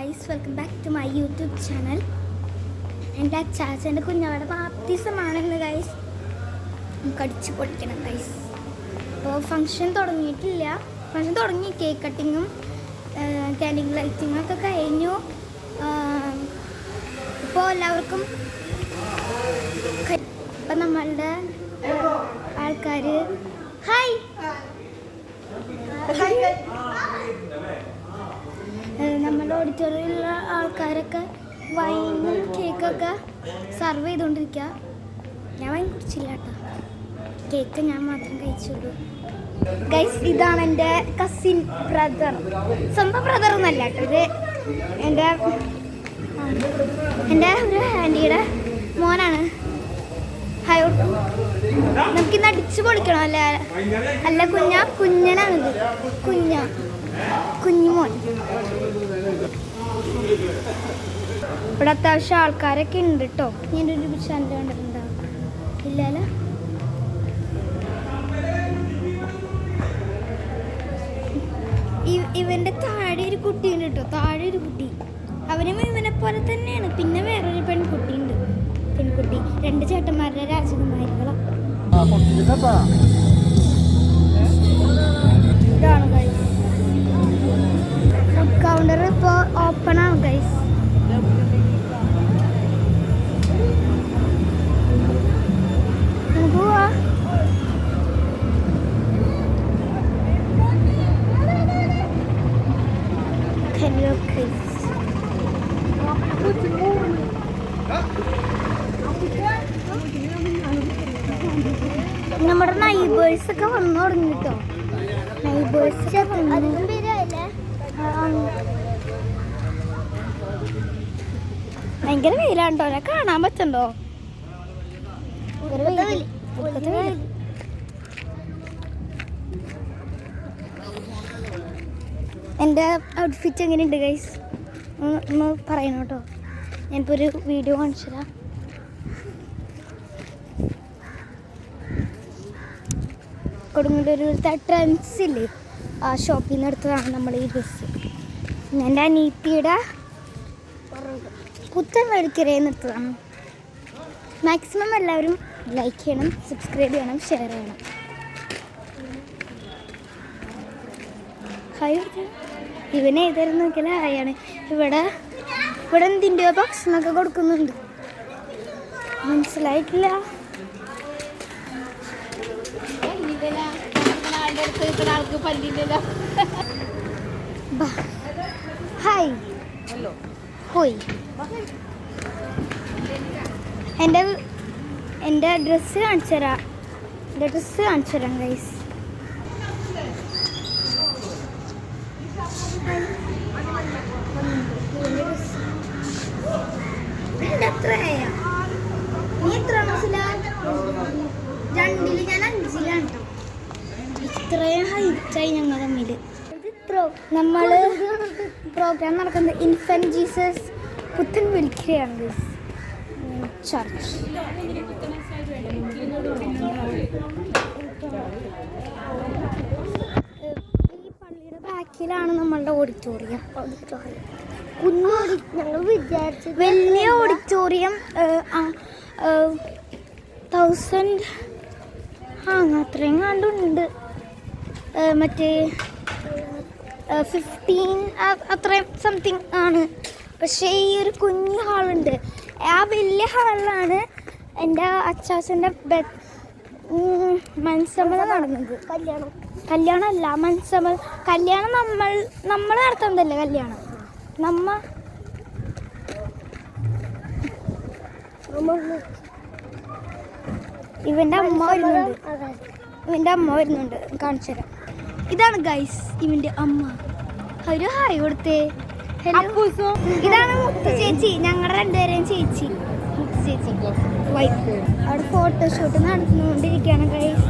Guys, welcome back to my YouTube channel. എൻ്റെ അച്ചാച്ചൻ്റെ കുഞ്ഞവയുടെ ബാപ്റ്റിസമാണെന്ന് guys. നമുക്ക് അടിച്ച് പൊളിക്കണം ഗൈസ്. അപ്പോൾ ഫങ്ഷൻ തുടങ്ങിയിട്ടില്ല. ഫങ്ഷൻ തുടങ്ങി, കേക്ക് കട്ടിങ്ങും ക്യാൻഡിൽ ലൈറ്റിങ്ങും ഒക്കെ കഴിഞ്ഞു. ഇപ്പോൾ എല്ലാവർക്കും ഇപ്പം നമ്മളുടെ ആൾക്കാർ ഹായ് നമ്മുടെ ഓഡിറ്റോറിയത്തിലുള്ള ആൾക്കാരൊക്കെ വൈനും കേക്കൊക്കെ സർവ് ചെയ്തുകൊണ്ടിരിക്കുക. ഞാൻ വൈൻ കുടിച്ചില്ല കേട്ടോ, കേക്ക് ഞാൻ മാത്രം കഴിച്ചുള്ളൂ ഗൈസ്. ഇതാണ് എൻ്റെ കസിൻ ബ്രദർ, സ്വന്തം ബ്രദറൊന്നല്ല കേട്ടോ, ഇത് എൻ്റെ ഒരു ആൻറ്റിയുടെ മോനാണ്. ഹായ്, നമുക്കിന്ന് അടിച്ചു പൊളിക്കണം അല്ലേ? അല്ല കുഞ്ഞനാണിത്, കുഞ്ഞുമോൻ. ഇവിടെ അത്യാവശ്യം ആൾക്കാരൊക്കെ ഉണ്ട് കേട്ടോ. ഞാനൊരു ചാനൽ കണ്ടിട്ടുണ്ടാവും ഇല്ലല്ലോ. ഇവന്റെ താഴെ ഒരു കുട്ടിയുണ്ട് കേട്ടോ, താഴെ ഒരു കുട്ടി. അവനും ഇവനെ പോലെ തന്നെയാണ്. പിന്നെ വേറൊരു പെൺകുട്ടിയുണ്ട്, പെൺകുട്ടി. രണ്ട് ചേട്ടന്മാരുടെ രാജകുമാരികളാണ്. ഇതാണ് ഗൈസ് ഫുഡ് കൗണ്ടർ. ഇപ്പോൾ ഓപ്പൺ ആണ് ഗൈസ്. നമുക്ക് പോവാ. ഹലോ ഗൈസ്, നമ്മുടെ നൈബേഴ്സ് ഒക്കെ വന്നു തുടങ്ങി കേട്ടോ. നൈബേഴ്സ് ഭയങ്കര വെയിലാണ്ടോ, ഞാൻ കാണാൻ പറ്റണ്ടോ? എൻ്റെ ഔട്ട്ഫിറ്റ് എങ്ങനെയുണ്ട് ഗൈസ് ഒന്ന് പറയണം കേട്ടോ. ഞാനിപ്പോൾ ഒരു വീഡിയോ കാണിച്ചു തരാം. കൊടുങ്ങല്ലൂർ ട്രെൻഡ്സ് ഇല്ലേ, ആ ഷോപ്പിൽ നിന്ന് എടുത്തതാണ് നമ്മൾ ഈ ഡ്രസ്സ്. എൻ്റെ അനീത്തിയുടെ പുത്തൻ വഴിക്കരയിൽ നിന്ന് എടുത്തതാണ്. മാക്സിമം എല്ലാവരും ലൈക്ക് ചെയ്യണം, സബ്സ്ക്രൈബ് ചെയ്യണം, ഷെയർ ചെയ്യണം. ഹായ്, ഇവനെ ഏതായിരുന്നു നോക്കിയാൽ ഹായാണ്. ഇവിടെ എന്തിൻ്റെയോ ഭക്ഷണമൊക്കെ കൊടുക്കുന്നുണ്ട്, മനസ്സിലായിട്ടില്ല. ഹായ്, ഹോയ്. എൻ്റെ ഡ്രസ്സ് കാണിച്ചു തരാം. ഗൈസ്. നീ എത്ര രണ്ടില്, ഞാൻ 5ലാണ് കേട്ടോ. ഇത്രയും ഹൈറ്റായി ഞങ്ങൾ തമ്മിൽ. നമ്മൾ പ്രോഗ്രാം നടക്കുന്നത് ഇൻഫന്റ് ജീസസ് പുത്തൻ വിളിക്കുകയാണ് ചർച്ച്. ഈ പള്ളിയുടെ ബാക്കിലാണ് നമ്മളുടെ ഓഡിറ്റോറിയം. ഞങ്ങൾ വിചാരിച്ചു വലിയ ഓഡിറ്റോറിയം 1000 അത്രയും കണ്ടുണ്ട്. മറ്റേ 15 അത്രയും സംതിങ് ആണ്. പക്ഷേ ഈ ഒരു കുഞ്ഞു ഹാളുണ്ട്. ആ വലിയ ഹാളിലാണ് എൻ്റെ അച്ചാച്ചൻ്റെ മനസ്സമ്മതം നടന്നത്. കല്യാണമല്ല, മനസ്സമ്മതം. കല്യാണം നമ്മൾ നടത്തുന്നതല്ലേ കല്യാണം. ഇവൻ്റെ അമ്മ വരുന്നുണ്ട്, കാണിച്ചു തരാം. ഇതാണ് ഗൈസ് ഇവൻ്റെ അമ്മ. ഒരു ഹായ് കൊടുത്തേ. ഹലോ, ഇതാണ് മുത്തു ചേച്ചി, ഞങ്ങളുടെ രണ്ടുപേരെയും ചേച്ചി, മുത്തു ചേച്ചി വൈഫ്. അവിടെ ഫോട്ടോഷൂട്ട് നടന്നുകൊണ്ടിരിക്കുകയാണ് ഗൈസ്.